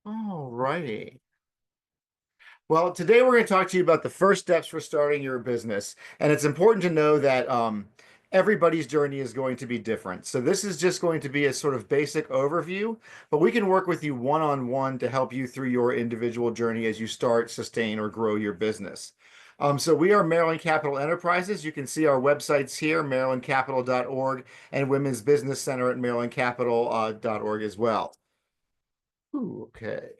All righty. Well, today we're going to talk to you about the first steps for starting your business. And it's important to know that everybody's journey is going to be different. So this is just going to be a sort of basic overview, but we can work with you one-on-one to help you through your individual journey as you start, sustain, or grow your business. So we are Maryland Capital Enterprises. You can see our websites here, marylandcapital.org, and Women's Business Center at marylandcapital.org as well. Ooh, okay.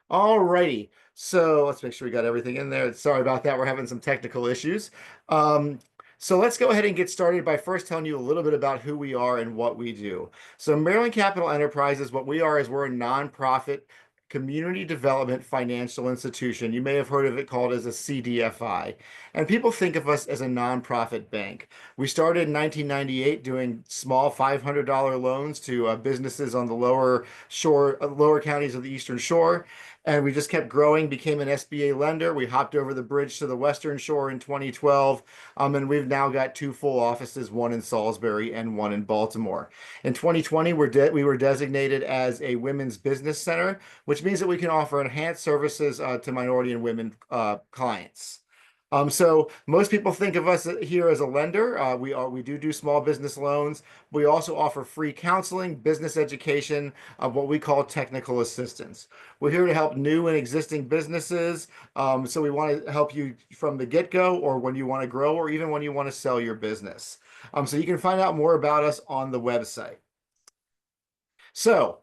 All righty. So let's make sure we got everything in there. Sorry about that. We're having some technical issues. Um, so let's go ahead and get started by first telling you a little bit about who we are and what we do. So Maryland Capital Enterprises, what we are is we're a nonprofit community development financial institution. You may have heard of it called as a CDFI. And people think of us as a nonprofit bank. We started in 1998 doing small $500 loans to businesses on the lower shore, lower counties of the Eastern Shore. And we just kept growing, became an SBA lender. We hopped over the bridge to the Western Shore in 2012. And we've now got two full offices, one in Salisbury and one in Baltimore. In 2020, we were designated as a women's business center, which means that we can offer enhanced services to minority and women clients. So most people think of us here as a lender. We do small business loans. We also offer free counseling, business education, what we call technical assistance. We're here to help new and existing businesses. So we want to help you from the get-go, or when you want to grow, or even when you want to sell your business. So you can find out more about us on the website. So,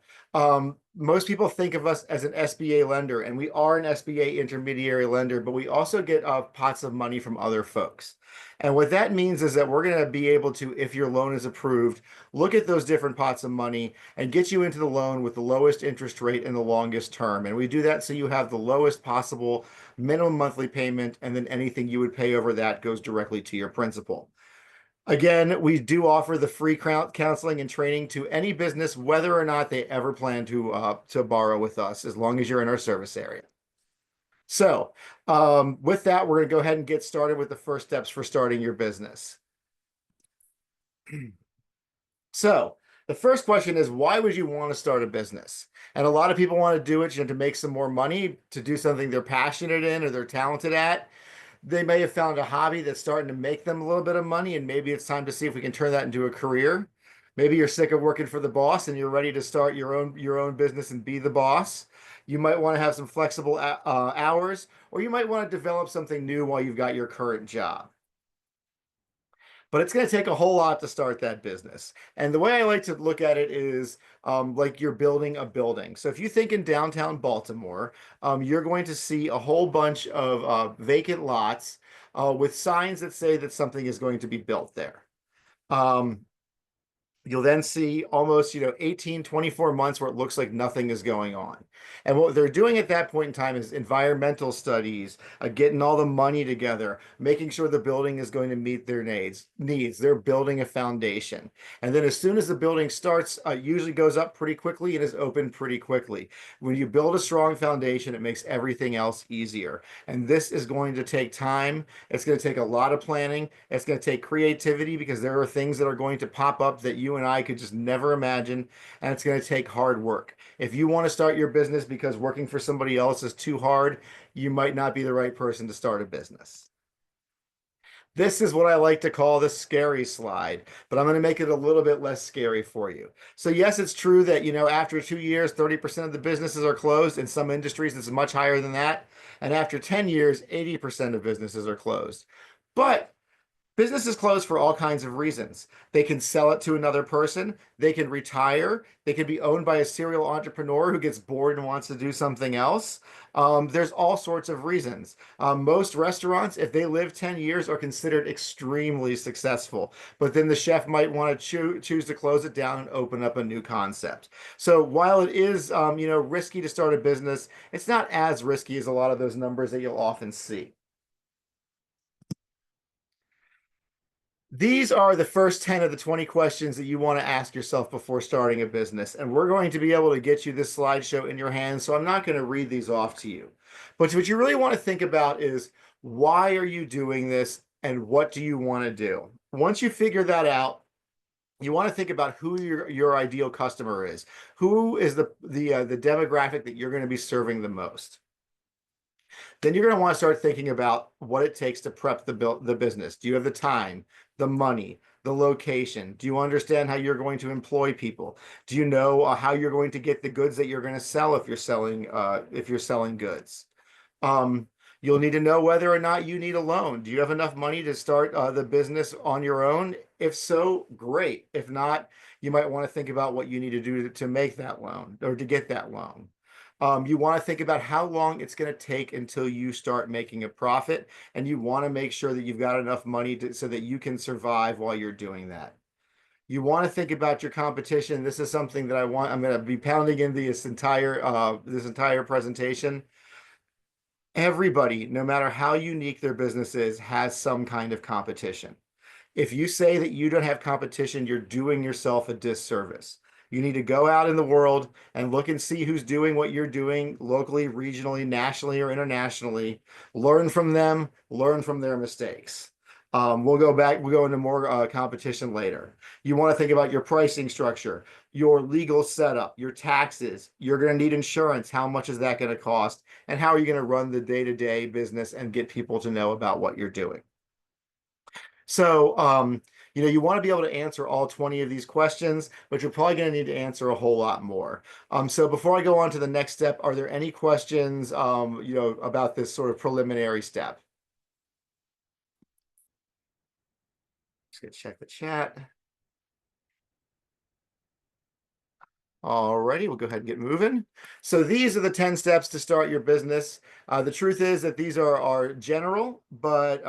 most people think of us as an SBA lender, and we are an SBA intermediary lender, but we also get pots of money from other folks. And what that means is that we're going to be able to, if your loan is approved, look at those different pots of money and get you into the loan with the lowest interest rate and the longest term. And we do that so you have the lowest possible minimum monthly payment, and then anything you would pay over that goes directly to your principal. Again, we do offer the free counseling and training to any business, whether or not they ever plan to borrow with us, as long as you're in our service area. So, with that, we're going to go ahead and get started with the first steps for starting your business. So, the first question is, why would you want to start a business? And a lot of people want to do it, to make some more money, to do something they're passionate in or they're talented at. They may have found a hobby that's starting to make them a little bit of money, and maybe it's time to see if we can turn that into a career. Maybe you're sick of working for the boss and you're ready to start your own business and be the boss. You might want to have some flexible hours, or you might want to develop something new while you've got your current job. But it's going to take a whole lot to start that business. And the way I like to look at it is like you're building a building. So if you think in downtown Baltimore, you're going to see a whole bunch of vacant lots with signs that say that something is going to be built there. Um, You'll then see almost 18 24 months where it looks like nothing is going on. And what they're doing at that point in time is environmental studies, getting all the money together, making sure the building is going to meet their needs. They're building a foundation, and then as soon as the building starts, usually goes up pretty quickly and is open pretty quickly. When you build a strong foundation, it makes everything else easier, and this is going to take time. It's going to take a lot of planning. It's going to take creativity, because there are things that are going to pop up that you and I could just never imagine, and it's going to take hard work. If you want to start your business because working for somebody else is too hard, you might not be the right person to start a business. This is what I like to call the scary slide, but I'm going to make it a little bit less scary for you. So yes, it's true that, after 2 years, 30% of the businesses are closed. In some industries, it's much higher than that. And after 10 years, 80% of businesses are closed. But businesses close for all kinds of reasons. They can sell it to another person. They can retire. They can be owned by a serial entrepreneur who gets bored and wants to do something else. There's all sorts of reasons. Most restaurants, if they live 10 years, are considered extremely successful. But then the chef might want to choose to close it down and open up a new concept. So while it is, risky to start a business, it's not as risky as a lot of those numbers that you'll often see. These are the first 10 of the 20 questions that you want to ask yourself before starting a business. And we're going to be able to get you this slideshow in your hands, so I'm not going to read these off to you. But what you really want to think about is, why are you doing this and what do you want to do? Once you figure that out, You want to think about who your ideal customer is. Who is the demographic that you're going to be serving the most? Then you're going to want to start thinking about what it takes to prep the business. Do you have the time, the money, the location? Do you understand how you're going to employ people? Do you know how you're going to get the goods that you're going to sell if you're selling goods? Um, you'll need to know whether or not you need a loan. Do you have enough money to start the business on your own? If so, great. If not, you might want to think about what you need to do to make that loan or to get that loan. You want to think about how long it's going to take until you start making a profit, and you want to make sure that you've got enough money so that you can survive while you're doing that. You want to think about your competition. This is something that I'm going to be pounding in this entire presentation. Everybody, no matter how unique their business is, has some kind of competition. If you say that you don't have competition, you're doing yourself a disservice. You need to go out in the world and look and see who's doing what you're doing locally, regionally, nationally, or internationally. Learn from them, learn from their mistakes. We'll go into more competition later. You want to think about your pricing structure, your legal setup, your taxes. You're going to need insurance. How much is that going to cost? And how are you going to run the day-to-day business and get people to know about what you're doing? So, you want to be able to answer all 20 of these questions, but you're probably going to need to answer a whole lot more. So before I go on to the next step, are there any questions, about this sort of preliminary step? Just gonna check the chat. Alrighty, we'll go ahead and get moving. So these are the 10 steps to start your business. The truth is that these are general, but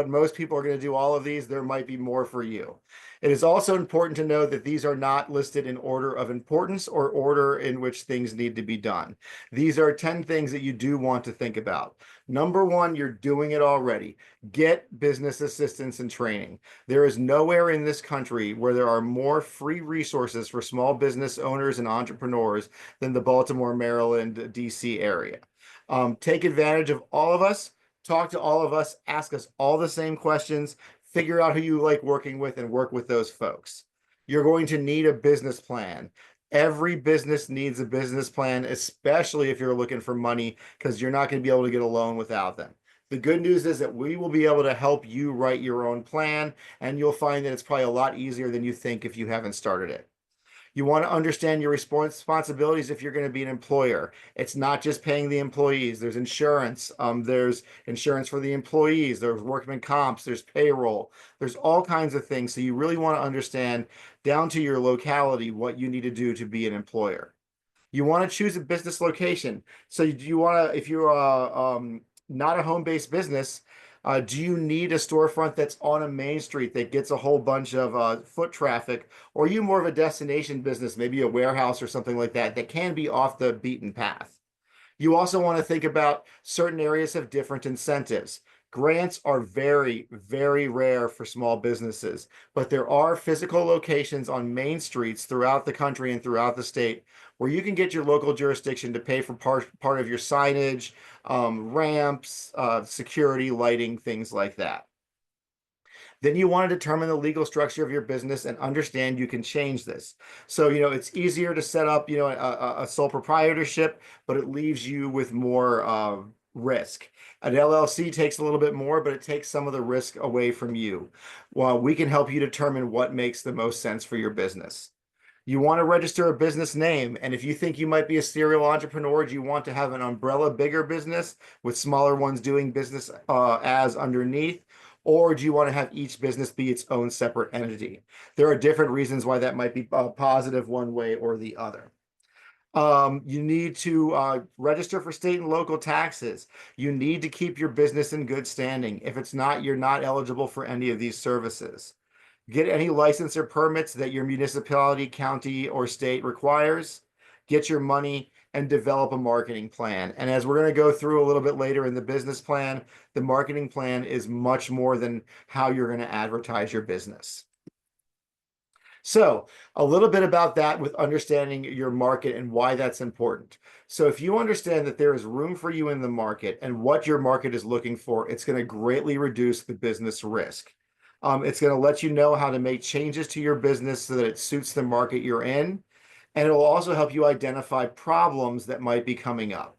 most people are going to do all of these. There might be more for you. It is also important to know that these are not listed in order of importance or order in which things need to be done. These are 10 things that you do want to think about. Number one, you're doing it already. Get business assistance and training. There is nowhere in this country where there are more free resources for small business owners and entrepreneurs than the Baltimore, Maryland, DC area. Take advantage of all of us, talk to all of us, ask us all the same questions, figure out who you like working with, and work with those folks. You're going to need a business plan. Every business needs a business plan, especially if you're looking for money, because you're not going to be able to get a loan without them. The good news is that we will be able to help you write your own plan, and you'll find that it's probably a lot easier than you think if you haven't started it. You want to understand your responsibilities if you're going to be an employer. It's not just paying the employees. There's insurance. There's insurance for the employees. There's workman comps. There's payroll. There's all kinds of things. So you really want to understand down to your locality what you need to do to be an employer. You want to choose a business location. So you want to, if you're not a home-based business, do you need a storefront that's on a main street that gets a whole bunch of foot traffic? Or are you more of a destination business, maybe a warehouse or something like that, that can be off the beaten path? You also want to think about certain areas have different incentives. Grants are very, very rare for small businesses, but there are physical locations on main streets throughout the country and throughout the state where you can get your local jurisdiction to pay for part of your signage, ramps, security, lighting, things like that. Then you want to determine the legal structure of your business and understand you can change this. So, it's easier to set up, a sole proprietorship, but it leaves you with more risk. An LLC takes a little bit more, but it takes some of the risk away from you. Well, we can help you determine what makes the most sense for your business. You want to register a business name, and if you think you might be a serial entrepreneur, do you want to have an umbrella bigger business with smaller ones doing business as underneath? Or do you want to have each business be its own separate entity? There are different reasons why that might be positive one way or the other. You need to register for state and local taxes. You need to keep your business in good standing. If it's not, you're not eligible for any of these services. Get any license or permits that your municipality, county, or state requires. Get your money and develop a marketing plan. And as we're going to go through a little bit later in the business plan, the marketing plan is much more than how you're going to advertise your business. So a little bit about that with understanding your market and why that's important. So if you understand that there is room for you in the market and what your market is looking for, it's going to greatly reduce the business risk. It's going to let you know how to make changes to your business so that it suits the market you're in. And it will also help you identify problems that might be coming up.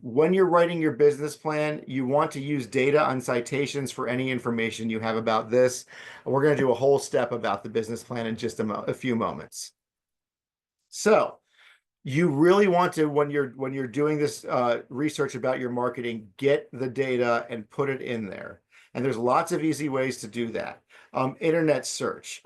When you're writing your business plan, you want to use data on citations for any information you have about this. We're going to do a whole step about the business plan in just a few moments. So you really want to, when you're doing this research about your marketing, get the data and put it in there. And there's lots of easy ways to do that. Internet search,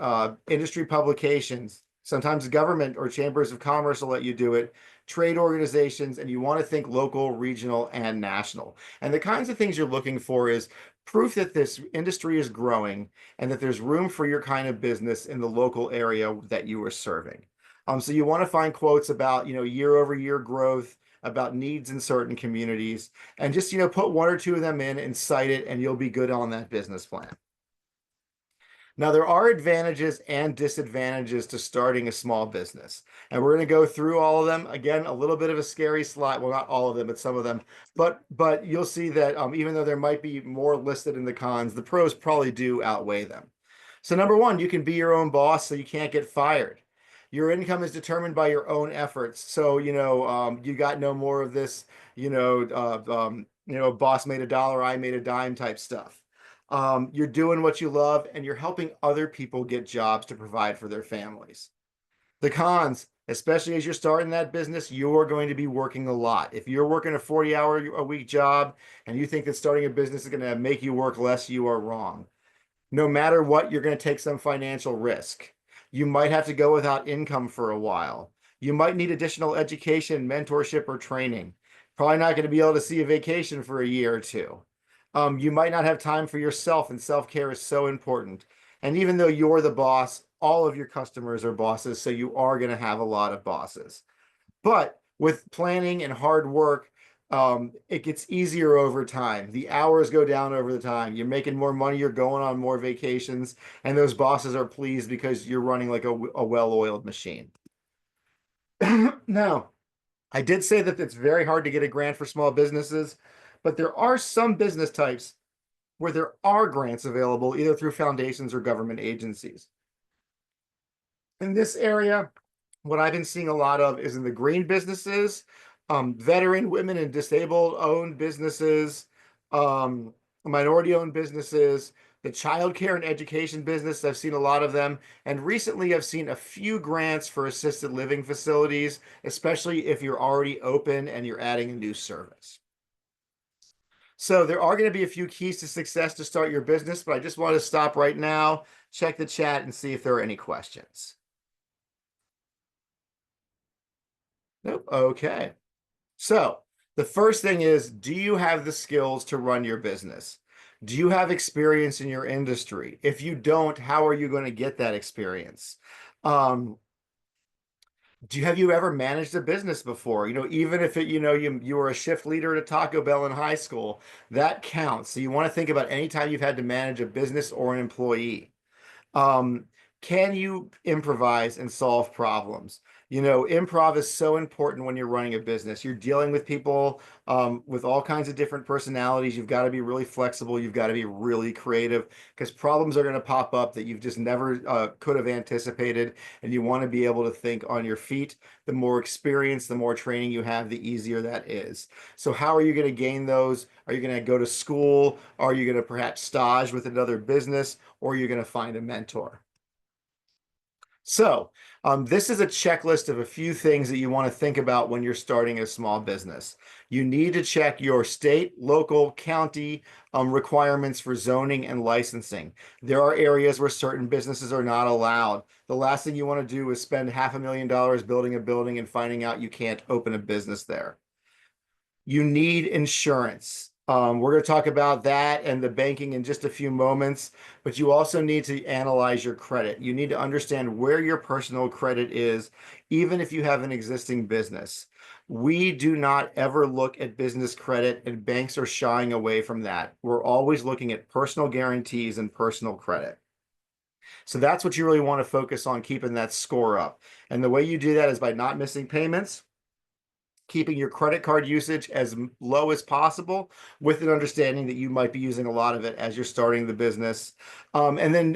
industry publications, sometimes government or chambers of commerce will let you do it, trade organizations, and you want to think local, regional, and national. And the kinds of things you're looking for is proof that this industry is growing and that there's room for your kind of business in the local area that you are serving. So you want to find quotes about, year over year growth, about needs in certain communities, and just, put one or two of them in and cite it, and you'll be good on that business plan. Now, there are advantages and disadvantages to starting a small business, and we're going to go through all of them. Again, a little bit of a scary slide. Well, not all of them, but some of them. But you'll see that even though there might be more listed in the cons, the pros probably do outweigh them. So number one, you can be your own boss, so you can't get fired. Your income is determined by your own efforts. So, you got no more of this, boss made a dollar, I made a dime type stuff. You're doing what you love and you're helping other people get jobs to provide for their families. The cons, especially as you're starting that business, you're going to be working a lot. If you're working a 40-hour-a-week job and you think that starting a business is going to make you work less, you are wrong. No matter what, you're going to take some financial risk. You might have to go without income for a while. You might need additional education, mentorship, or training. Probably not going to be able to see a vacation for a year or two. You might not have time for yourself, and self-care is so important. And even though you're the boss, all of your customers are bosses, so you are going to have a lot of bosses. But with planning and hard work, it gets easier over time. The hours go down over the time. You're making more money, you're going on more vacations, and those bosses are pleased because you're running like a well-oiled machine. Now, I did say that it's very hard to get a grant for small businesses, but there are some business types where there are grants available either through foundations or government agencies. In this area, what I've been seeing a lot of is in the green businesses, veteran, women, and disabled owned businesses, minority owned businesses, the childcare and education business. I've seen a lot of them. And recently I've seen a few grants for assisted living facilities, especially if you're already open and you're adding a new service. So there are going to be a few keys to success to start your business, but I just want to stop right now, check the chat, and see if there are any questions. Nope. Okay. So the first thing is, do you have the skills to run your business? Do you have experience in your industry? If you don't, how are you going to get that experience? Have you ever managed a business before? Even if you were a shift leader at a Taco Bell in high school, that counts. So you want to think about any time you've had to manage a business or an employee. Um, can you improvise and solve problems? Improv is so important when you're running a business. You're dealing with people with all kinds of different personalities. You've got to be really flexible. You've got to be really creative because problems are going to pop up that you've just never could have anticipated. And you want to be able to think on your feet. The more experience, the more training you have, the easier that is. So how are you going to gain those? Are you going to go to school? Are you going to perhaps stage with another business? Or you're going to find a mentor? So this is a checklist of a few things that you want to think about when you're starting a small business. You need to check your state, local, county requirements for zoning and licensing. There are areas where certain businesses are not allowed. The last thing you want to do is spend $500,000 building a building and finding out you can't open a business there. You need insurance. We're going to talk about that and the banking in just a few moments, but you also need to analyze your credit. You need to understand where your personal credit is, even if you have an existing business. We do not ever look at business credit, and banks are shying away from that. We're always looking at personal guarantees and personal credit. So that's what you really want to focus on, keeping that score up. And the way you do that is by not missing payments, keeping your credit card usage as low as possible, with an understanding that you might be using a lot of it as you're starting the business. And then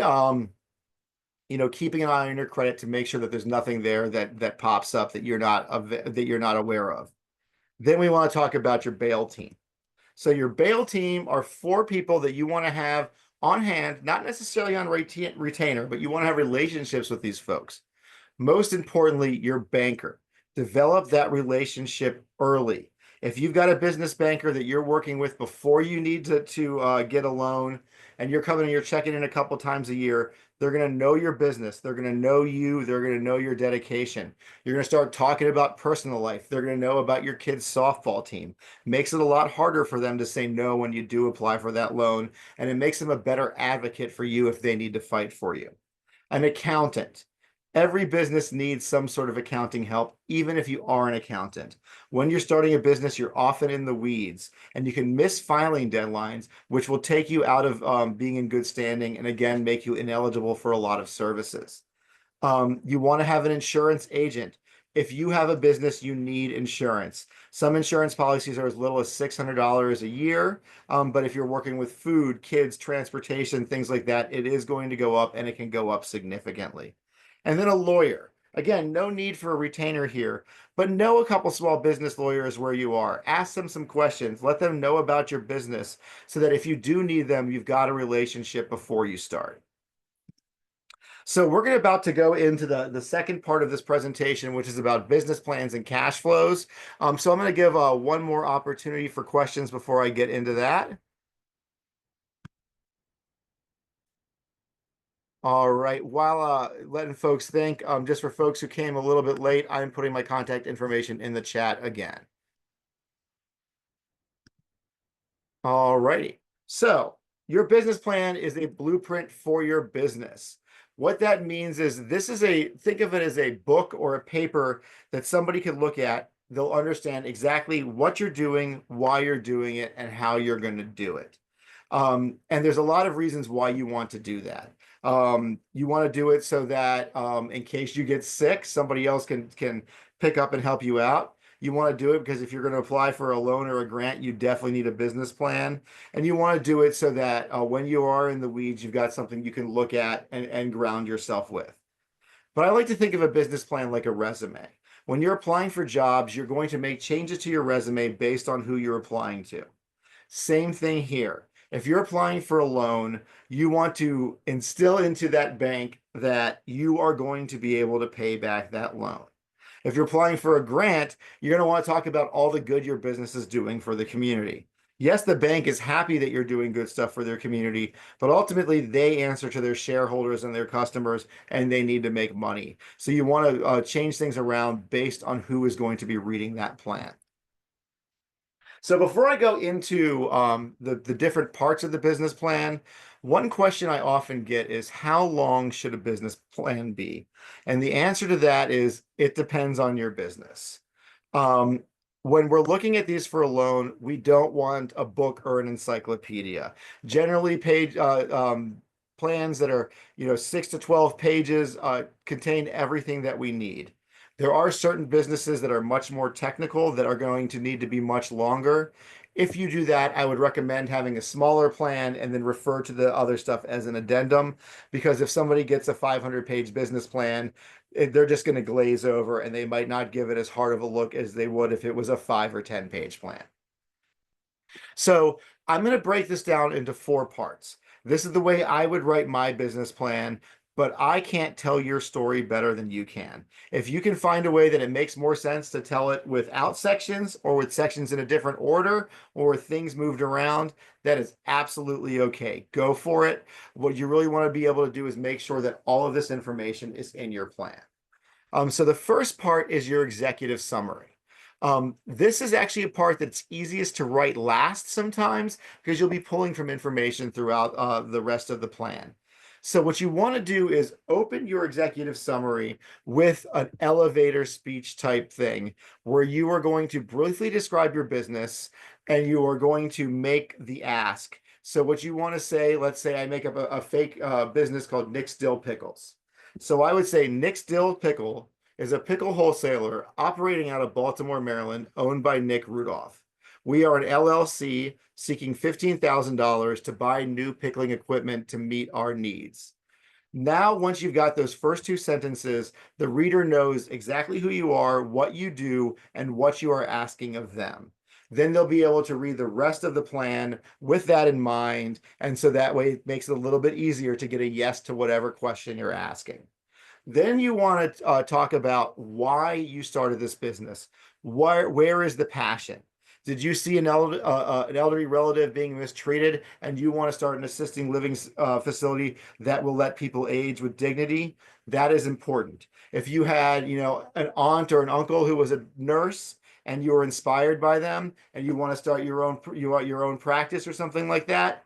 keeping an eye on your credit to make sure that there's nothing there that pops up that you're not aware of. Then we want to talk about your bail team. So your bail team are 4 people that you want to have on hand, not necessarily on retainer, but you want to have relationships with these folks. Most importantly, your banker. Develop that relationship early. If you've got a business banker that you're working with before you need to get a loan, and you're coming and you're checking in a couple times a year, they're going to know your business. They're going to know you. They're going to know your dedication. You're going to start talking about personal life. They're going to know about your kid's softball team. Makes it a lot harder for them to say no when you do apply for that loan, and it makes them a better advocate for you if they need to fight for you. An accountant. Every business needs some sort of accounting help, even if you are an accountant. When you're starting a business, you're often in the weeds, and you can miss filing deadlines, which will take you out of being in good standing and again make you ineligible for a lot of services. You want to have an insurance agent. If you have a business, you need insurance. Some insurance policies are as little as $600 a year, but if you're working with food, kids, transportation, things like that, it is going to go up, and it can go up significantly. And then a lawyer. Again, no need for a retainer here, but know a couple small business lawyers where you are. Ask them some questions. Let them know about your business so that if you do need them, you've got a relationship before you start. So we're about to go into the second part of this presentation, which is about business plans and cash flows. So I'm going to give one more opportunity for questions before I get into that. All right. While letting folks think, just for folks who came a little bit late, I'm putting my contact information in the chat again. All righty. So your business plan is a blueprint for your business. What that means is think of it as a book or a paper that somebody can look at. They'll understand exactly what you're doing, why you're doing it, and how you're going to do it. And there's a lot of reasons why you want to do that. You want to do it so that in case you get sick, somebody else can pick up and help you out. You want to do it because if you're going to apply for a loan or a grant, you definitely need a business plan. And you want to do it so that when you are in the weeds, you've got something you can look at and ground yourself with. But I like to think of a business plan like a resume. When you're applying for jobs, you're going to make changes to your resume based on who you're applying to. Same thing here. If you're applying for a loan, you want to instill into that bank that you are going to be able to pay back that loan. If you're applying for a grant, you're going to want to talk about all the good your business is doing for the community. Yes, the bank is happy that you're doing good stuff for their community, but ultimately they answer to their shareholders and their customers, and they need to make money. So you want to change things around based on who is going to be reading that plan. So before I go into the different parts of the business plan, one question I often get is how long should a business plan be? And the answer to that is it depends on your business. When we're looking at these for a loan, we don't want a book or an encyclopedia. Generally, plans that are 6 to 12 pages contain everything that we need. There are certain businesses that are much more technical that are going to need to be much longer. If you do that, I would recommend having a smaller plan and then refer to the other stuff as an addendum, because if somebody gets a 500-page business plan, they're just going to glaze over and they might not give it as hard of a look as they would if it was a 5 or 10-page plan. So I'm going to break this down into 4 parts. This is the way I would write my business plan, but I can't tell your story better than you can. If you can find a way that it makes more sense to tell it without sections or with sections in a different order or with things moved around, that is absolutely okay. Go for it. What you really want to be able to do is make sure that all of this information is in your plan. So the first part is your executive summary. This is actually a part that's easiest to write last sometimes because you'll be pulling from information throughout the rest of the plan. So what you want to do is open your executive summary with an elevator speech type thing where you are going to briefly describe your business and you are going to make the ask. So what you want to say, let's say I make up a fake business called Nick's Dill Pickles. So I would say Nick's Dill Pickle is a pickle wholesaler operating out of Baltimore, Maryland, owned by Nick Rudolph. We are an LLC seeking $15,000 to buy new pickling equipment to meet our needs. Now, once you've got those first two sentences, the reader knows exactly who you are, what you do, and what you are asking of them. Then they'll be able to read the rest of the plan with that in mind. And so that way it makes it a little bit easier to get a yes to whatever question you're asking. Then you want to talk about why you started this business. Where is the passion? Did you see an elderly relative being mistreated and you want to start an assisting living facility that will let people age with dignity? That is important. If you had, an aunt or an uncle who was a nurse and you were inspired by them and you want to start your own practice or something like that,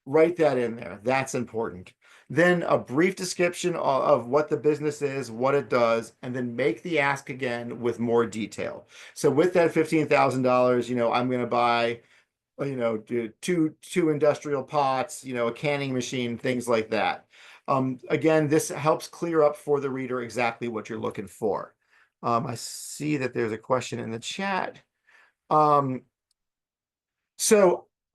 write that in there. That's important. Then a brief description of what the business is, what it does, and then make the ask again with more detail. So with that $15,000, I'm going to buy, two industrial pots, a canning machine, things like that. Again, this helps clear up for the reader exactly what you're looking for. I see that there's a question in the chat. So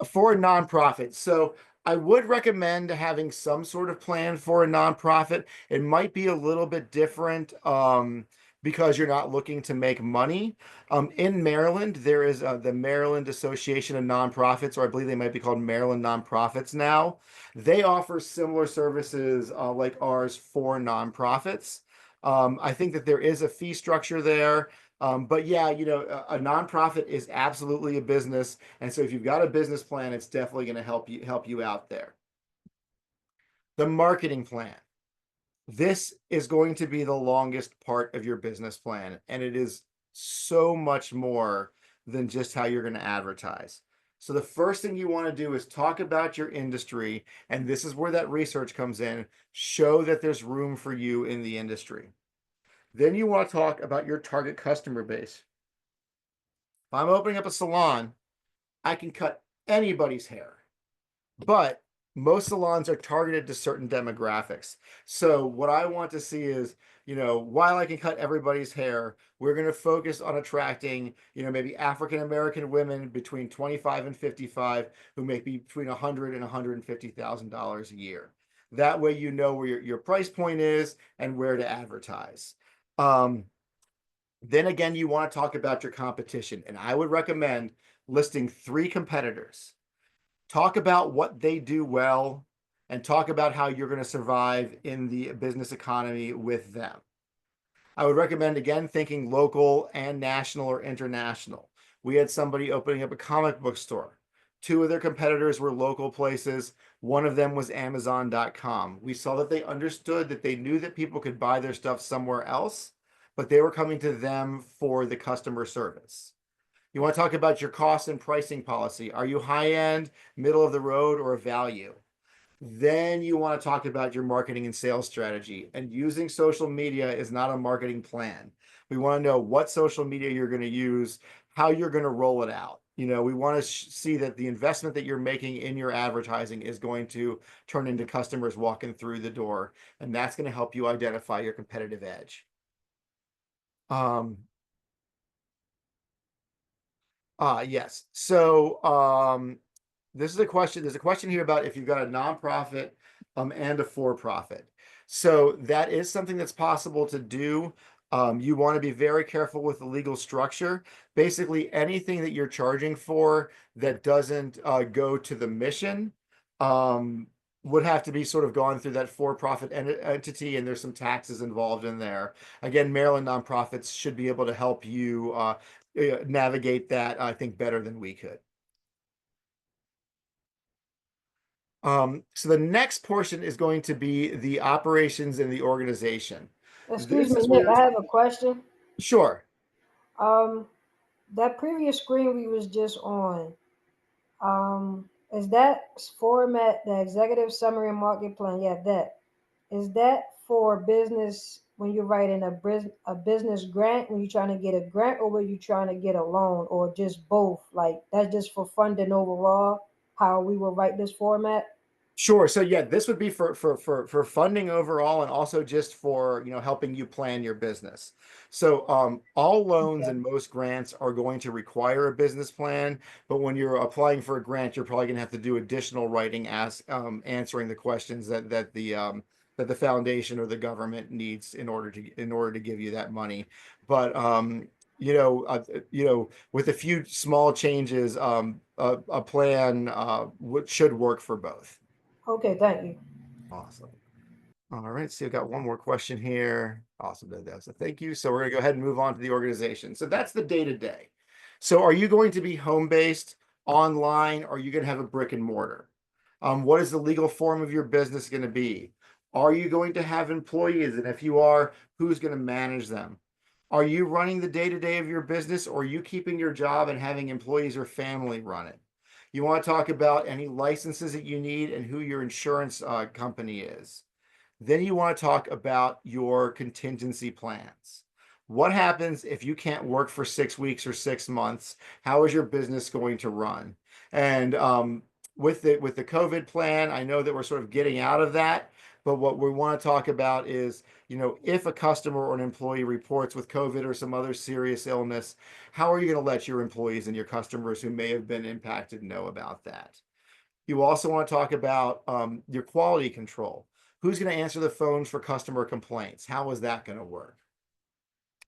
for a nonprofit, I would recommend having some sort of plan for a nonprofit. It might be a little bit different because you're not looking to make money. In Maryland, there is the Maryland Association of Nonprofits, or I believe they might be called Maryland Nonprofits now. They offer similar services like ours for nonprofits. I think that there is a fee structure there. But yeah, a nonprofit is absolutely a business. And so if you've got a business plan, it's definitely going to help you out there. The marketing plan. This is going to be the longest part of your business plan, and it is so much more than just how you're going to advertise. So the first thing you want to do is talk about your industry, and this is where that research comes in. Show that there's room for you in the industry. Then you want to talk about your target customer base. If I'm opening up a salon, I can cut anybody's hair, but most salons are targeted to certain demographics. So what I want to see is, while I can cut everybody's hair, we're going to focus on attracting, maybe African American women between 25 and 55 who make between $100 and $150,000 a year. That way, you know where your price point is and where to advertise. Then again, you want to talk about your competition, and I would recommend listing 3 competitors. Talk about what they do well and talk about how you're going to survive in the business economy with them. I would recommend, again, thinking local and national or international. We had somebody opening up a comic book store. 2 of their competitors were local places. One of them was Amazon.com. We saw that they understood that they knew that people could buy their stuff somewhere else, but they were coming to them for the customer service. You want to talk about your cost and pricing policy. Are you high end, middle of the road, or a value? Then you want to talk about your marketing and sales strategy. And using social media is not a marketing plan. We want to know what social media you're going to use, how you're going to roll it out. We want to see that the investment that you're making in your advertising is going to turn into customers walking through the door. And that's going to help you identify your competitive edge. Yes. So this is a question. There's a question here about if you've got a nonprofit and a for-profit. So that is something that's possible to do. You want to be very careful with the legal structure. Basically, anything that you're charging for that doesn't go to the mission would have to be sort of gone through that for-profit entity, and there's some taxes involved in there. Again, Maryland nonprofits should be able to help you navigate that, I think, better than we could. So the next portion is going to be the operations and the organization. Excuse me, Nick, I have a question. Sure. That previous screen we was just on, is that format, the executive summary and market plan? Yeah, that. Is that for business when you're writing a business grant, when you're trying to get a grant, or when you're trying to get a loan, or just both? Like that's just for funding overall, how we will write this format? Sure. So yeah, this would be for funding overall, and also just for helping you plan your business. So all loans Okay. and most grants are going to require a business plan, but when you're applying for a grant, you're probably going to have to do additional writing as answering the questions that the foundation or the government needs in order to give you that money. But with a few small changes, a plan should work for both. Okay, thank you. Awesome. All right, so I've got one more question here. Awesome, so thank you. So we're gonna go ahead and move on to the organization. So that's the day-to-day. So are you going to be home-based, online, or are you gonna have a brick and mortar? What is the legal form of your business gonna be? Are you going to have employees? And if you are, who's gonna manage them? Are you running the day-to-day of your business, or are you keeping your job and having employees or family run it? You want to talk about any licenses that you need and who your insurance company is. Then you want to talk about your contingency plans. What happens if you can't work for 6 weeks or 6 months? How is your business going to run? And with the COVID plan, I know that we're sort of getting out of that. But what we want to talk about is, if a customer or an employee reports with COVID or some other serious illness, how are you going to let your employees and your customers who may have been impacted know about that? You also want to talk about your quality control. Who's going to answer the phones for customer complaints? How is that going to work?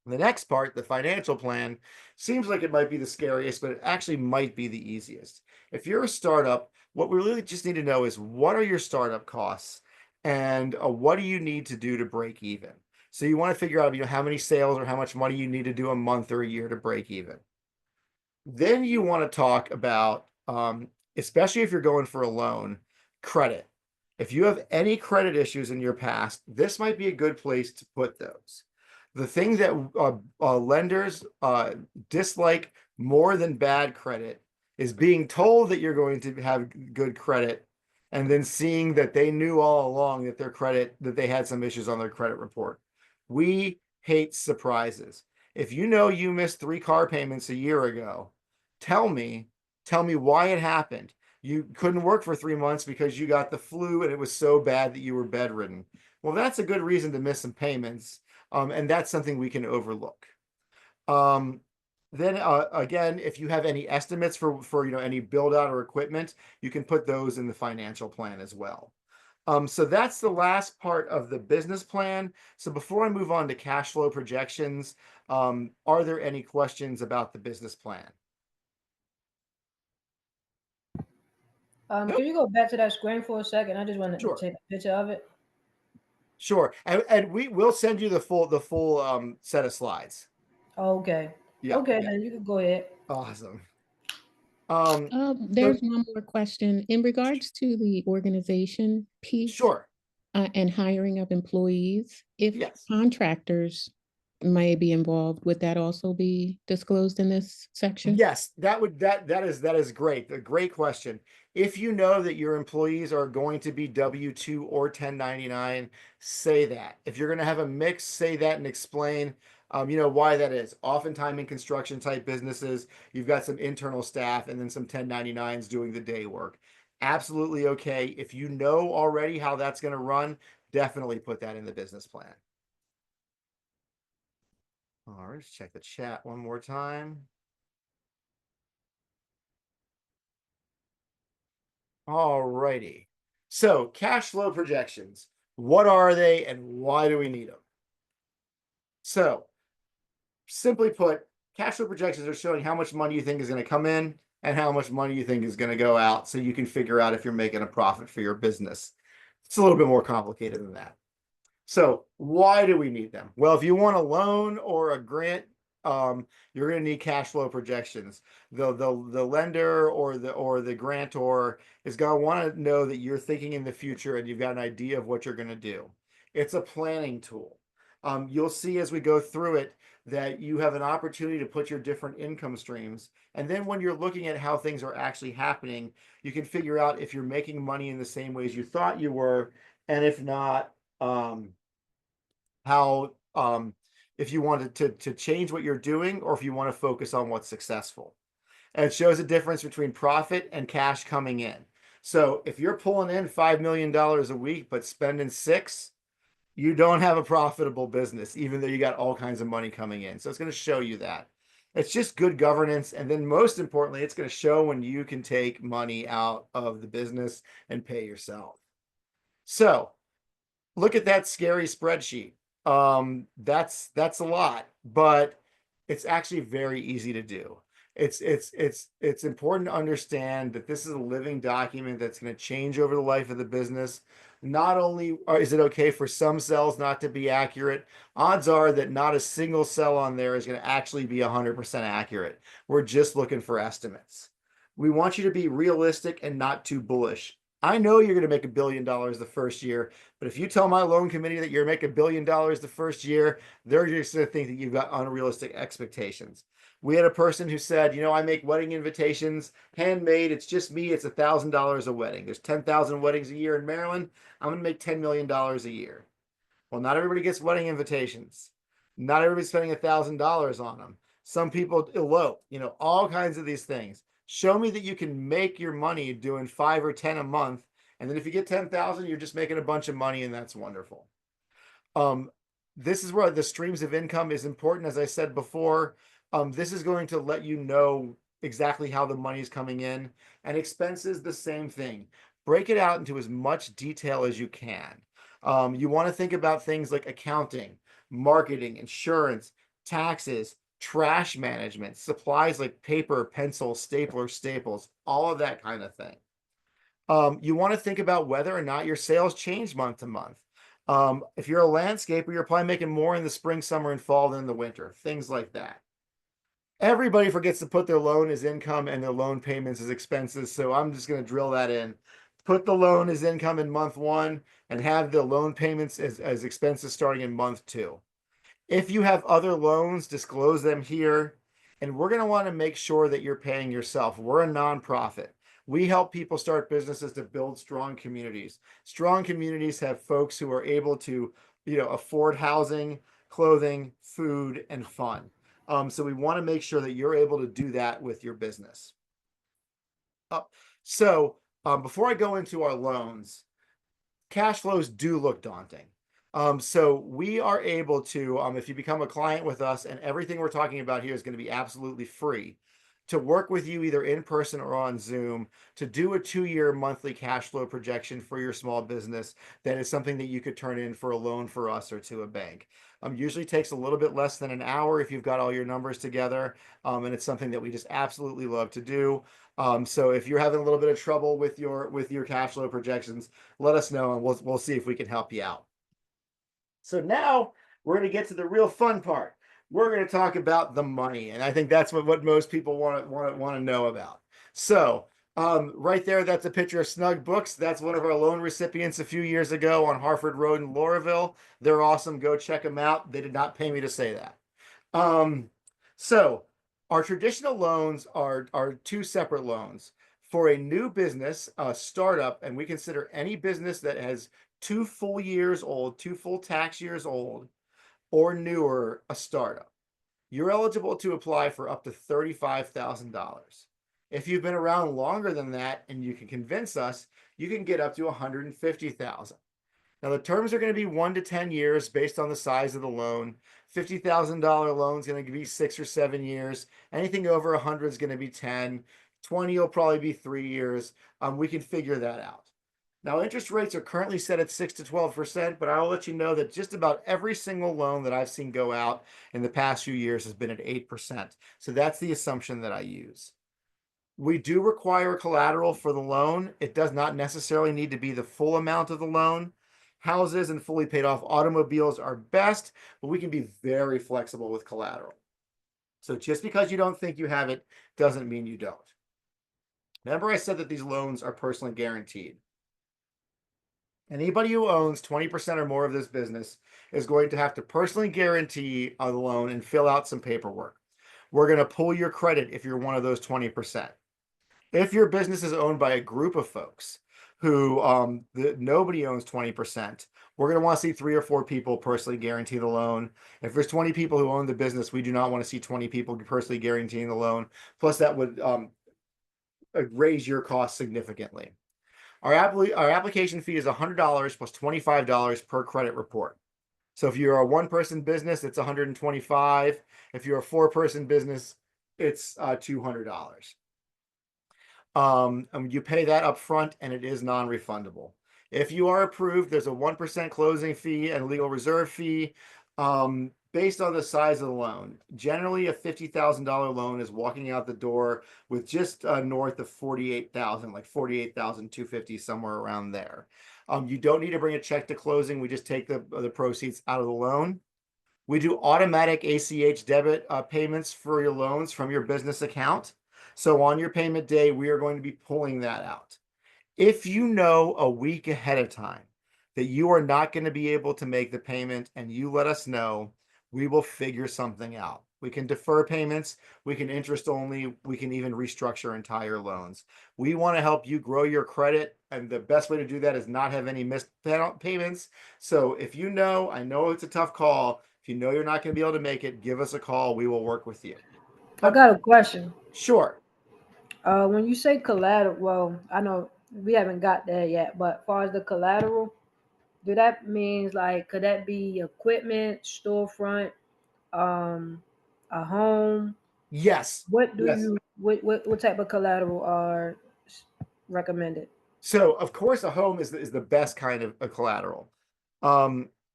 The next part, the financial plan, seems like it might be the scariest, but it actually might be the easiest. If you're a startup, what we really just need to know is, what are your startup costs, and what do you need to do to break even? So you want to figure out, how many sales or how much money you need to do a month or a year to break even. Then you want to talk about, especially if you're going for a loan, credit. If you have any credit issues in your past, this might be a good place to put those. The thing that lenders dislike more than bad credit is being told that you're going to have good credit, and then seeing that they knew all along that they had some issues on their credit report. We hate surprises. If you know you missed 3 car payments a year ago, tell me, tell me why it happened. You couldn't work for 3 months because you got the flu and it was so bad that you were bedridden. Well, that's a good reason to miss some payments. And that's something we can overlook. Um, then again, if you have any estimates for any build out or equipment, you can put those in the financial plan as well. So that's the last part of the business plan. So before I move on to cash flow projections, are there any questions about the business plan? Can Nope. you go back to that screen for a second? I just wanted to Sure. take a picture of it. Sure. And we will send you the full set of slides. Okay. Yeah, Okay, yeah. then you can go ahead. Awesome. Um, There's so one more question in regards to the organization piece sure. and hiring of employees. If Yes. contractors may be involved, would that also be disclosed in this section? Yes, that is great. A great question. If you know that your employees are going to be W-2 or 1099, say that. If you're going to have a mix, say that and explain why that is. Oftentimes in construction type businesses, you've got some internal staff and then some 1099s doing the day work. Absolutely okay. If you know already how that's going to run, definitely put that in the business plan. All right, let's check the chat one more time. All righty. So cash flow projections. What are they and why do we need them? So simply put, cash flow projections are showing how much money you think is going to come in and how much money you think is going to go out, so you can figure out if you're making a profit for your business. It's a little bit more complicated than that. So why do we need them? Well, if you want a loan or a grant, you're going to need cash flow projections. The lender or the grantor is going to want to know that you're thinking in the future and you've got an idea of what you're going to do. It's a planning tool. You'll see as we go through it that you have an opportunity to put your different income streams. And then when you're looking at how things are actually happening, you can figure out if you're making money in the same ways you thought you were. And if not, how if you wanted to change what you're doing, or if you want to focus on what's successful. And it shows a difference between profit and cash coming in. So if you're pulling in $5 million a week, but spending 6, you don't have a profitable business, even though you got all kinds of money coming in. So it's going to show you that. It's just good governance. And then most importantly, it's going to show when you can take money out of the business and pay yourself. So look at that scary spreadsheet. That's a lot, but it's actually very easy to do. It's important to understand that this is a living document that's going to change over the life of the business. Not only is it okay for some cells not to be accurate, odds are that not a single cell on there is going to actually be 100% accurate. We're just looking for estimates. We want you to be realistic and not too bullish. I know you're going to make $1 billion the first year, but if you tell my loan committee that you're making $1 billion the first year, they're just going to think that you've got unrealistic expectations. We had a person who said, you know, I make wedding invitations, handmade. It's just me. It's $1,000 a wedding. There's 10,000 weddings a year in Maryland. I'm going to make $10 million a year. Well, not everybody gets wedding invitations. Not everybody's spending $1,000 on them. Some people elope, you know, all kinds of these things. Show me that you can make your money doing 5 or 10 a month. And then if you get 10,000, you're just making a bunch of money, and that's wonderful. This is where the streams of income is important. As I said before, this is going to let you know exactly how the money is coming in, and expenses, the same thing. Break it out into as much detail as you can. You want to think about things like accounting, marketing, insurance, taxes, trash management, supplies like paper, pencil, stapler, staples, all of that kind of thing. You want to think about whether or not your sales change month to month. If you're a landscaper, you're probably making more in the spring, summer, and fall than in the winter, things like that. Everybody forgets to put their loan as income and their loan payments as expenses. So I'm just going to drill that in. Put the loan as income in month 1 and have the loan payments as expenses starting in month 2. If you have other loans, disclose them here. And we're going to want to make sure that you're paying yourself. We're a nonprofit. We help people start businesses to build strong communities. Strong communities have folks who are able to, you know, afford housing, clothing, food, and fun. So we want to make sure that you're able to do that with your business. Before I go into our loans, cash flows do look daunting. So we are able to, if you become a client with us, and everything we're talking about here is going to be absolutely free, to work with you either in person or on Zoom to do a 2-year monthly cash flow projection for your small business. That is something that you could turn in for a loan for us or to a bank. Usually takes a little bit less than an hour if you've got all your numbers together. And it's something that we just absolutely love to do. So if you're having a little bit of trouble with your cash flow projections, let us know and we'll see if we can help you out. So now we're going to get to the real fun part. We're going to talk about the money, and I think that's what most people want to know about. So right there, that's a picture of Snug Books. That's one of our loan recipients a few years ago on Harford Road in Lauraville. They're awesome. Go check them out. They did not pay me to say that. So our traditional loans are 2 separate loans. For a new business, a startup, and we consider any business that has 2 full years old, 2 full tax years old, or newer, a startup, you're eligible to apply for up to $35,000. If you've been around longer than that and you can convince us, you can get up to $150,000. Now the terms are going to be 1 to 10 years based on the size of the loan. $50,000 loan is going to be 6 or 7 years. Anything over 100 is going to be 10. 20 will probably be 3 years. We can figure that out. Now, interest rates are currently set at 6 to 12%, but I'll let you know that just about every single loan that I've seen go out in the past few years has been at 8%. So that's the assumption that I use. We do require collateral for the loan. It does not necessarily need to be the full amount of the loan. Houses and fully paid off automobiles are best, but we can be very flexible with collateral. So just because you don't think you have it doesn't mean you don't. Remember I said that these loans are personally guaranteed. Anybody who owns 20% or more of this business is going to have to personally guarantee a loan and fill out some paperwork. We're going to pull your credit if you're one of those 20%. If your business is owned by a group of folks who nobody owns 20%, we're going to want to see 3 or 4 people personally guarantee the loan. If there's 20 people who own the business, we do not want to see 20 people personally guaranteeing the loan. Plus, that would raise your costs significantly. Our application fee is $100 plus $25 per credit report. So if you're a one-person business, it's $125. If you're a four-person business, it's $200. And you pay that up front, and it is non-refundable. If you are approved, there's a 1% closing fee and legal reserve fee based on the size of the loan. Generally, a $50,000 loan is walking out the door with just north of 48,000, like 48,250, somewhere around there. You don't need to bring a check to closing. We just take the proceeds out of the loan. We do automatic ACH debit payments for your loans from your business account. So on your payment day, we are going to be pulling that out. If you know a week ahead of time that you are not going to be able to make the payment and you let us know, we will figure something out. We can defer payments, we can interest only, we can even restructure entire loans. We want to help you grow your credit, and the best way to do that is not have any missed payments. So if you know, I know it's a tough call. If you know you're not going to be able to make it, give us a call. We will work with you. I got a question. Sure. When you say collateral, well, I know we haven't got there yet, but as far as the collateral, do that means like could that be equipment, storefront, a home? Yes. What do Yes. you what type of collateral are recommended? So of course, a home is the best kind of a collateral.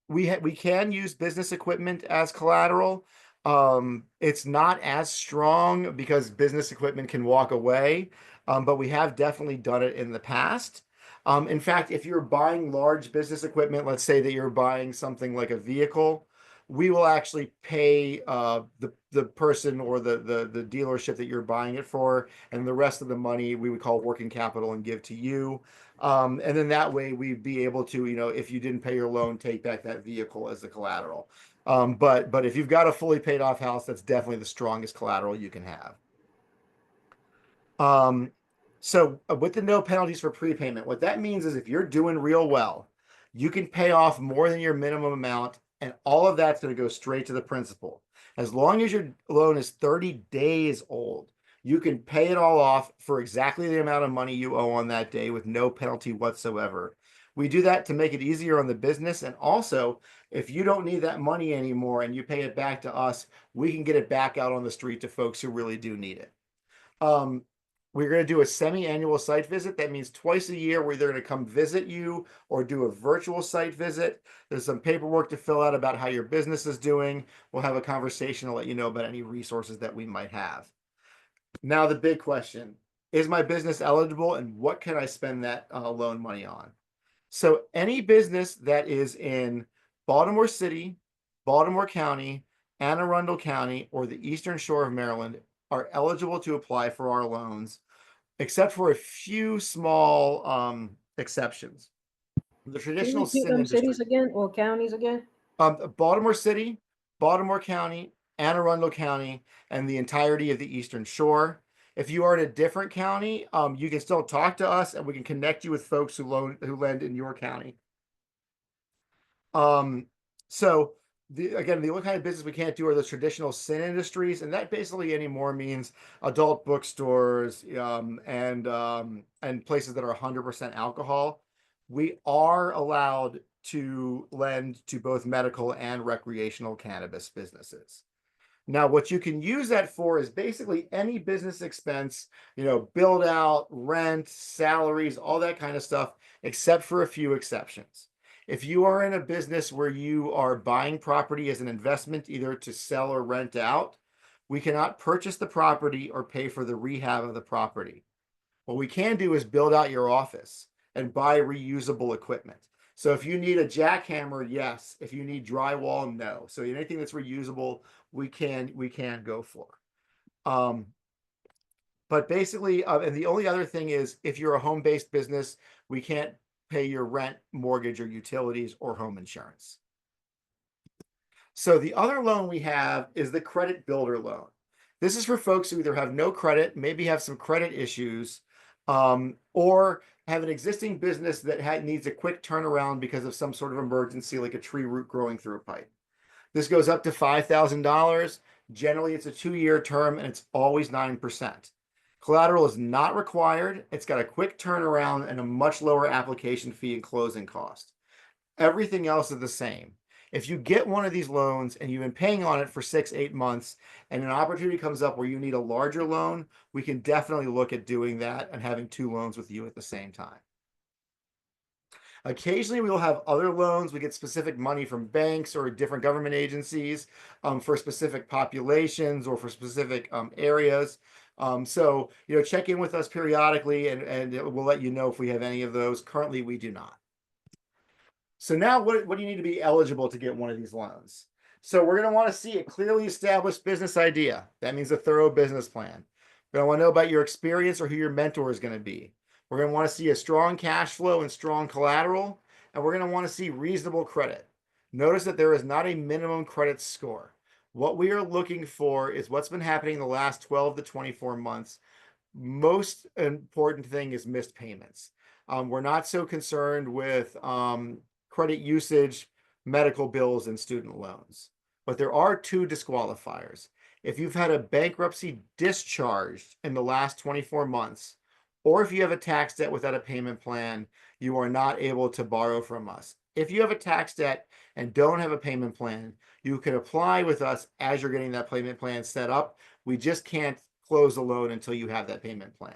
We can use business equipment as collateral. It's not as strong because business equipment can walk away, but we have definitely done it in the past. In fact, if you're buying large business equipment, let's say that you're buying something like a vehicle, we will actually pay the person or the dealership that you're buying it for, and the rest of the money we would call working capital and give to you. And then that way we'd be able to, if you didn't pay your loan, take back that vehicle as the collateral. But if you've got a fully paid off house, that's definitely the strongest collateral you can have. So with the no penalties for prepayment, what that means is if you're doing real well, you can pay off more than your minimum amount, and all of that's going to go straight to the principal. As long as your loan is 30 days old, you can pay it all off for exactly the amount of money you owe on that day with no penalty whatsoever. We do that to make it easier on the business. And also, if you don't need that money anymore and you pay it back to us, we can get it back out on the street to folks who really do need it. We're going to do a semi-annual site visit. That means twice a year we're either going to come visit you or do a virtual site visit. There's some paperwork to fill out about how your business is doing. We'll have a conversation to let you know about any resources that we might have. Now, the big question, is my business eligible and what can I spend that loan money on? So any business that is in Baltimore City, Baltimore County, Anne Arundel County, or the Eastern Shore of Maryland are eligible to apply for our loans, except for a few small exceptions. The Can you traditional repeat sin them industry. cities again or counties again? Baltimore City, Baltimore County, Anne Arundel County, and the entirety of the Eastern Shore. If you are in a different county, you can still talk to us and we can connect you with folks who lend in your county. So again, the only kind of business we can't do are the traditional sin industries, and that basically anymore means adult bookstores and places that are 100% alcohol. We are allowed to lend to both medical and recreational cannabis businesses. Now, what you can use that for is basically any business expense, build out, rent, salaries, all that kind of stuff, except for a few exceptions. If you are in a business where you are buying property as an investment, either to sell or rent out, we cannot purchase the property or pay for the rehab of the property. What we can do is build out your office and buy reusable equipment. So if you need a jackhammer, yes. If you need drywall, no. So anything that's reusable, we can go for. But basically, and the only other thing is if you're a home-based business, we can't pay your rent, mortgage, or utilities or home insurance. So the other loan we have is the credit builder loan. This is for folks who either have no credit, maybe have some credit issues, or have an existing business that needs a quick turnaround because of some sort of emergency, like a tree root growing through a pipe. This goes up to $5,000. Generally, it's a 2-year term, and it's always 9%. Collateral is not required. It's got a quick turnaround and a much lower application fee and closing cost. Everything else is the same. If you get one of these loans and you've been paying on it for 6, 8 months and an opportunity comes up where you need a larger loan, we can definitely look at doing that and having 2 loans with you at the same time. Occasionally, we will have other loans. We get specific money from banks or different government agencies for specific populations or for specific areas. So, check in with us periodically and we'll let you know if we have any of those. Currently, we do not. So now what do you need to be eligible to get one of these loans? So we're going to want to see a clearly established business idea. That means a thorough business plan. We're going to want to know about your experience or who your mentor is going to be. We're going to want to see a strong cash flow and strong collateral, and we're going to want to see reasonable credit. Notice that there is not a minimum credit score. What we are looking for is what's been happening in the last 12 to 24 months. Most important thing is missed payments. We're not so concerned with credit usage, medical bills, and student loans. But there are 2 disqualifiers. If you've had a bankruptcy discharged in the last 24 months, or if you have a tax debt without a payment plan, you are not able to borrow from us. If you have a tax debt and don't have a payment plan, you can apply with us as you're getting that payment plan set up. We just can't close the loan until you have that payment plan.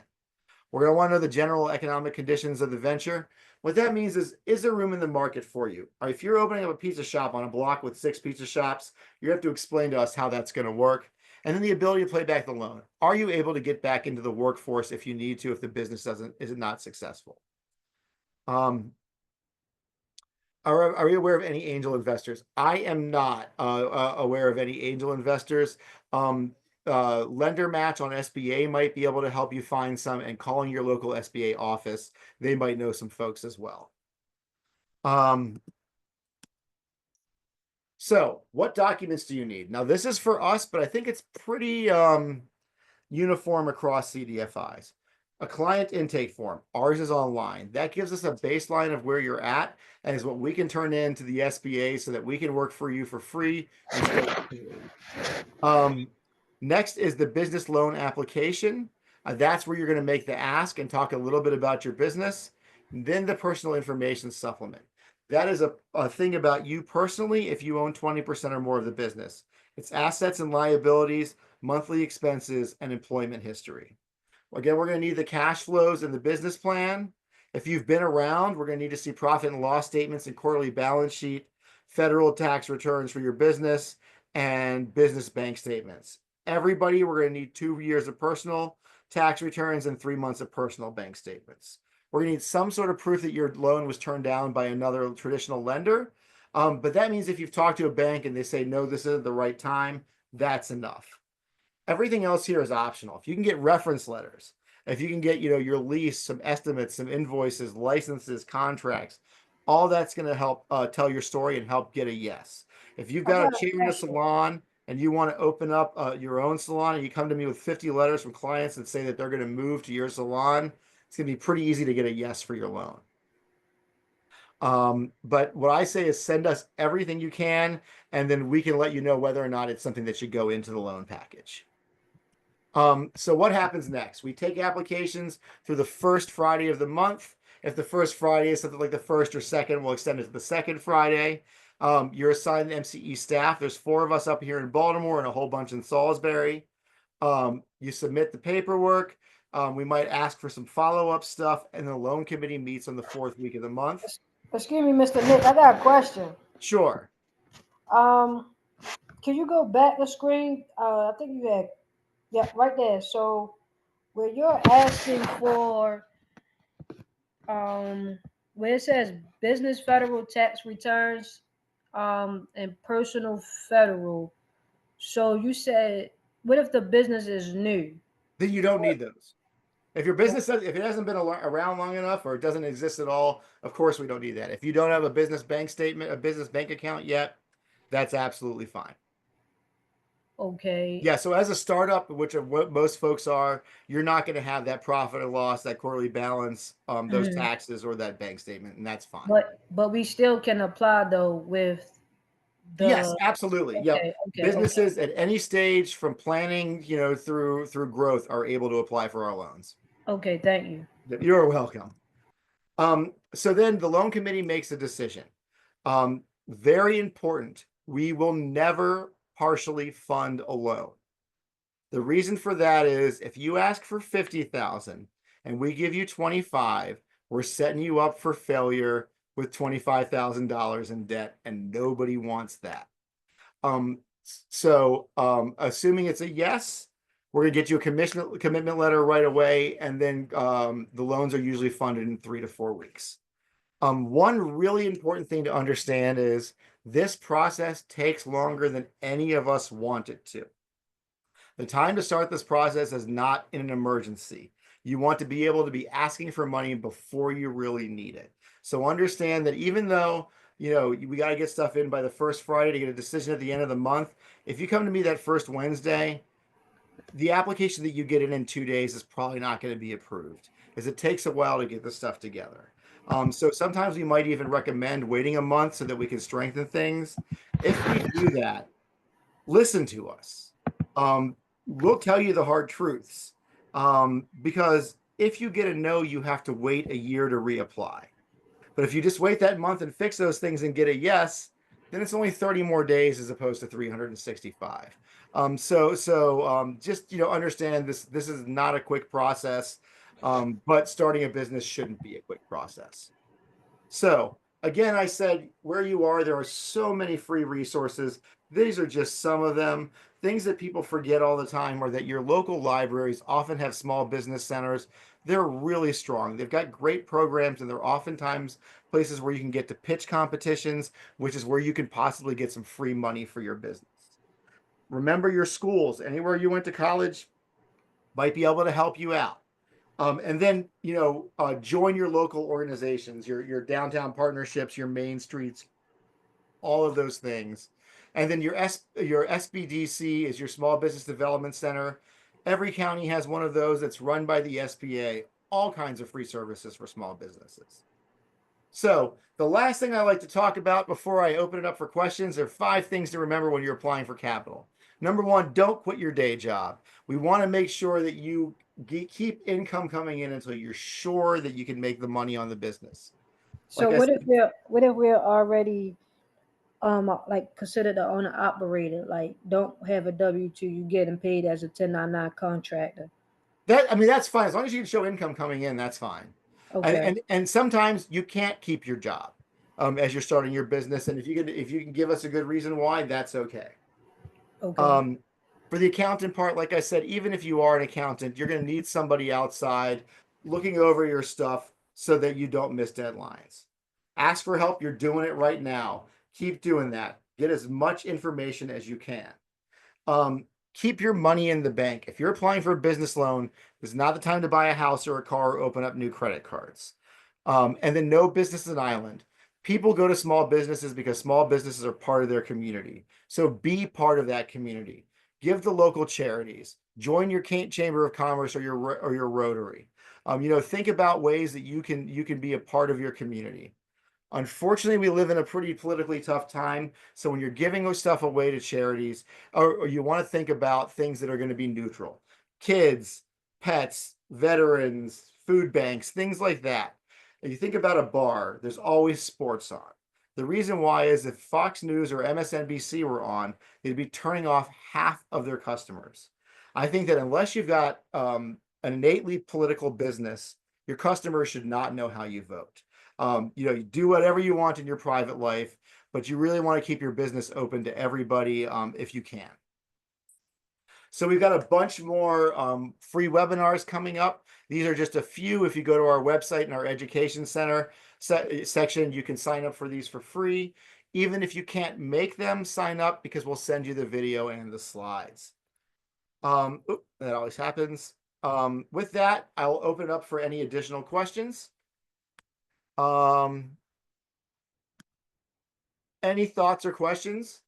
We're going to want to know the general economic conditions of the venture. What that means is there room in the market for you? If you're opening up a pizza shop on a block with 6 pizza shops, you have to explain to us how that's going to work. And then the ability to pay back the loan. Are you able to get back into the workforce if you need to, if the business is not successful? Are you aware of any angel investors? I am not aware of any angel investors. Lender Match on SBA might be able to help you find some, and calling your local SBA office, they might know some folks as well. So what documents do you need? Now, this is for us, but I think it's pretty uniform across CDFIs. A client intake form. Ours is online. That gives us a baseline of where you're at and is what we can turn in to the SBA so that we can work for you for free. Next is the business loan application. That's where you're going to make the ask and talk a little bit about your business. Then the personal information supplement. That is a thing about you personally if you own 20% or more of the business. It's assets and liabilities, monthly expenses, and employment history. Again, we're going to need the cash flows and the business plan. If you've been around, we're going to need to see profit and loss statements and quarterly balance sheet, federal tax returns for your business, and business bank statements. Everybody, we're going to need 2 years of personal tax returns and 3 months of personal bank statements. We're going to need some sort of proof that your loan was turned down by another traditional lender. But that means if you've talked to a bank and they say, no, this isn't the right time, that's enough. Everything else here is optional. If you can get reference letters, if you can get, your lease, some estimates, some invoices, licenses, contracts, all that's going to help tell your story and help get a yes. If you've got a chain in a salon and you want to open up your own salon and you come to me with 50 letters from clients that say that they're going to move to your salon, it's going to be pretty easy to get a yes for your loan. But what I say is send us everything you can, and then we can let you know whether or not it's something that should go into the loan package. So what happens next? We take applications through the first Friday of the month. If the first Friday is something like the first or second, we'll extend it to the second Friday. You're assigned the MCE staff. There's 4 of us up here in Baltimore and a whole bunch in Salisbury. You submit the paperwork. We might ask for some follow-up stuff, and the loan committee meets on the 4th week of the month. Excuse me, Mr. Nick, I got a question. Sure. Can you go back the screen? I think you had, yeah, right there. So where you're asking for, where it says business federal tax returns, and personal federal. So you said, what if the business is new? Then you don't need those. If your business, if it hasn't been around long enough or it doesn't exist at all, of course we don't need that. If you don't have a business bank statement, a business bank account yet, that's absolutely fine. Okay. Yeah, so as a startup, which are what most folks are, you're not going to have that profit or loss, that quarterly balance, those taxes or that bank statement, and that's fine. But we still can apply though with Yes, The absolutely. Yep. okay. Businesses at any stage from planning, through growth are able to apply for our loans. Okay, thank you. Yep, you're welcome. So then the loan committee makes a decision. Very important. We will never partially fund a loan. The reason for that is if you ask for 50,000 and we give you 25, we're setting you up for failure with $25,000 in debt, and nobody wants that. Assuming it's a yes, we're gonna get you a commitment letter right away, and then the loans are usually funded in 3 to 4 weeks. One really important thing to understand is this process takes longer than any of us want it to. The time to start this process is not in an emergency. You want to be able to be asking for money before you really need it. So understand that even though, we got to get stuff in by the first Friday to get a decision at the end of the month, if you come to me that first Wednesday, the application that you get in 2 days is probably not going to be approved, because it takes a while to get this stuff together. So sometimes we might even recommend waiting a month so that we can strengthen things. If we do that, listen to us. We'll tell you the hard truths. Because if you get a no, you have to wait a year to reapply. But if you just wait that month and fix those things and get a yes, then it's only 30 more days as opposed to 365. Just understand this is not a quick process, but starting a business shouldn't be a quick process. So again, I said where you are, there are so many free resources. These are just some of them. Things that people forget all the time are that your local libraries often have small business centers. They're really strong. They've got great programs, and they're oftentimes places where you can get to pitch competitions, which is where you can possibly get some free money for your business. Remember your schools, anywhere you went to college might be able to help you out. And then, join your local organizations, your downtown partnerships, your main streets, all of those things. And then your SBDC is your Small Business Development Center. Every county has one of those that's run by the SBA, all kinds of free services for small businesses. So the last thing I like to talk about before I open it up for questions are 5 things to remember when you're applying for capital. Number 1, don't quit your day job. We want to make sure that you keep income coming in until you're sure that you can make the money on the business. So Like I what if said, we're already like considered the owner operator, like don't have a W-2, you getting paid as a 1099 contractor? that's fine. As long as you can show income coming in, that's fine. And Okay. and, and sometimes you can't keep your job as you're starting your business. And if you can give us a good reason why, that's okay. Okay. Um, for the accountant part, like I said, even if you are an accountant, you're going to need somebody outside looking over your stuff so that you don't miss deadlines. Ask for help. You're doing it right now. Keep doing that. Get as much information as you can. Keep your money in the bank. If you're applying for a business loan, this is not the time to buy a house or a car or open up new credit cards. And then no business is an island. People go to small businesses because small businesses are part of their community. So be part of that community. Give to local charities. Join your chamber of commerce or your Rotary. Think about ways that you can be a part of your community. Unfortunately, we live in a pretty politically tough time. So when you're giving stuff away to charities, or you want to think about things that are going to be neutral, kids, pets, veterans, food banks, things like that. If you think about a bar, there's always sports on. The reason why is if Fox News or MSNBC were on, they'd be turning off half of their customers. I think that unless you've got an innately political business, your customers should not know how you vote. You do whatever you want in your private life, but you really want to keep your business open to everybody if you can. So we've got a bunch more free webinars coming up. These are just a few. If you go to our website and our education center section, you can sign up for these for free. Even if you can't make them, sign up because we'll send you the video and the slides. That always happens. With that, I'll open it up for any additional questions. Any thoughts or questions?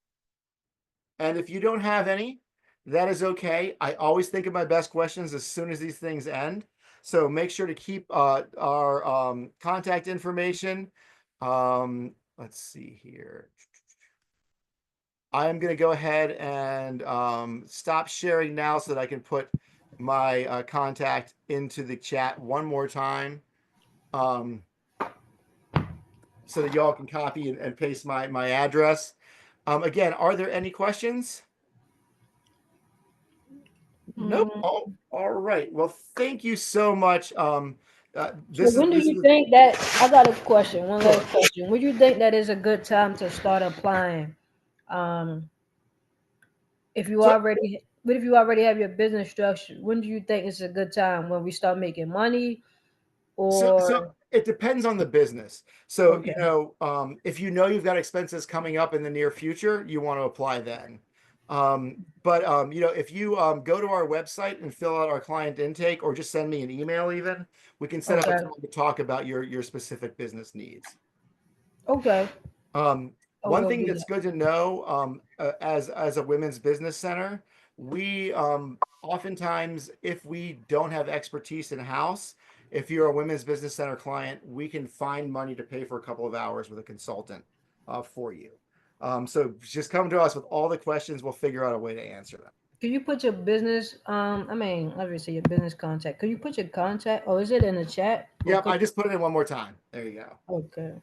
And if you don't have any, that is okay. I always think of my best questions as soon as these things end. So make sure to keep our contact information. Let's see here. I am going to go ahead and stop sharing now so that I can put my contact into the chat one more time, so that y'all can copy and paste my address. Again, are there any questions? Nope. Mm. All right. Well, thank you so much. So This when do is you think that, I got a question, one Sure. last question. Would you think that is a good time to start applying? Um, if you So, already, what if you already have your business structure? When do you think it's a good time? When we start making money so or, it depends on the business. So, okay, if you know you've got expenses coming up in the near future, you want to apply then. But if you go to our website and fill out our client intake, or just send me an email, even, we can set up a okay, time to talk about your specific business needs. okay. I One will thing do that's that. good to know, as a women's business center, we oftentimes, if we don't have expertise in house, if you're a women's business center client, we can find money to pay for a couple of hours with a consultant for you. So just come to us with all the questions. We'll figure out a way to answer them. Can you put your business, I mean, obviously your business contact. Could you put your contact, or is it in the chat? Or Yep, could, I just put it in one more time. There you go. okay,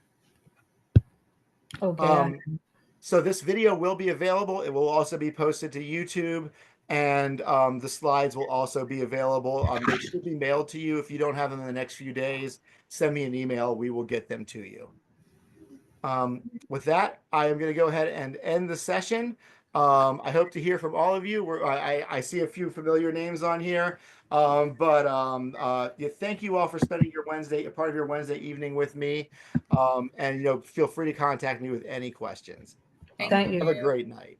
okay. Um, So this video will be available. It will also be posted to YouTube, and the slides will also be available. They should be mailed to you. If you don't have them in the next few days, send me an email. We will get them to you. With that, I am going to go ahead and end the session. I hope to hear from all of you. I see a few familiar names on here, yeah, thank you all for spending a part of your Wednesday evening with me. And feel free to contact me with any questions. Thank you. Have a great night.